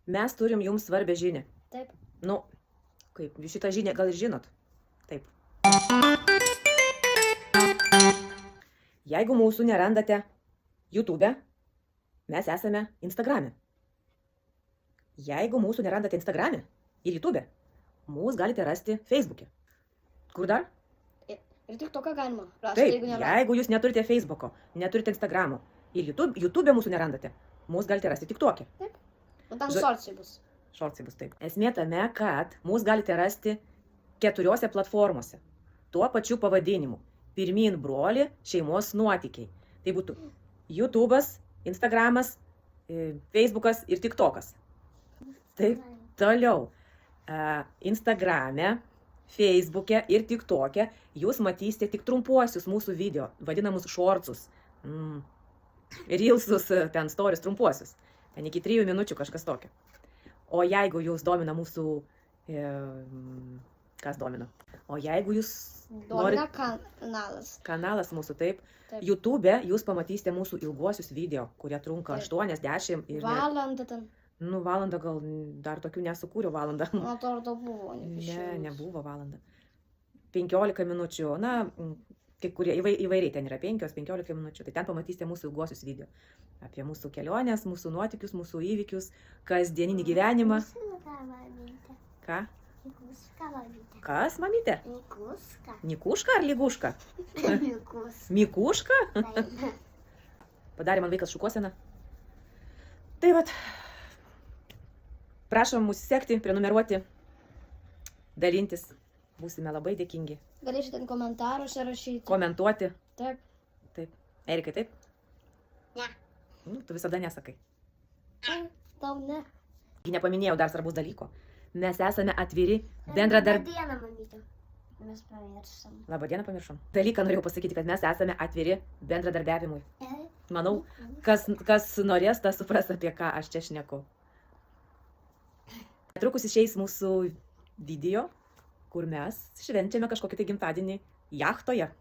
Mes turim jums svarbę žinią. Taip. Nu, kaip, jūs šitą žinią gal ir žinot. Taip. Jeigu mūsų nerandate YouTube, mes esame Instagrame. Jeigu mūsų nerandate Instagrame ir YouTube, mūsų galite rasti Facebook'e. Kur dar? Ir tik toką galima rasti, Taip, jeigu nėra. jeigu jūs neturite Facebook'o, neturite Instagramo ir YouTube mūsų nerandate, mūsų galite rasti tik tokią. Taip. O tam šortsai bus. Šortsai bus taip. Esmė tame, kad mūsų galite rasti 4 platformose. Tuo pačiu pavadinimu. Pirmyn broli šeimos nuotykiai. Tai būtų YouTube'as, Instagramas, Facebook'as ir TikTok'as. Taip, toliau. Instagrame, Facebook'e ir TikTok'e jūs matysite tik trumpuosius mūsų video, vadinamus shortsus. Reelsus, ten stories trumpuosius. Ten iki 3 minučių kažkas tokio. O jeigu jūs domina mūsų... Kas domina? O jeigu jūs... Domina kanalas. Kanalas mūsų, taip. Taip. YouTube'e jūs pamatysite mūsų ilguosius video, kurie trunka Taip. 8-10 ir... Valandą ten. Nu, valandą gal dar tokių nesukūriau valandą. Man atrodo buvo. Ne, nebuvo valandą. 15 minučių, na, kai kurie įvairiai ten yra 5-15 minučių. Tai ten pamatysite mūsų ilguosius video. Apie mūsų kelionės, mūsų nuotykius, mūsų įvykius, kasdieninį gyvenimą. Ką? Kas, mamytė? Nikuška ar lyguška? Mikuška? Padarė man vaikas šukuoseną. Tai vat, prašom mūsų sekti, prenumeruoti, dalintis. Būsime labai dėkingi. Galėsite ten komentaruose rašyti. Komentuoti. Taip. Taip. Erikai, taip? Ne. Nu, tu visada nesakai. Tau ne. Nepaminėjau dar svarbus dalyko. Mes esame atviri bendradarbiavimui. Labą dieną, mamytė. Mes pamiršom. Labą dieną pamiršom. Dalyką norėjau pasakyti, kad mes esame atviri bendradarbiavimui. Manau, kas norės, tas supras, apie ką aš čia šneku. Netrukus išeis mūsų video, kur mes švenčiame kažkokį tai gimtadienį jachtoje.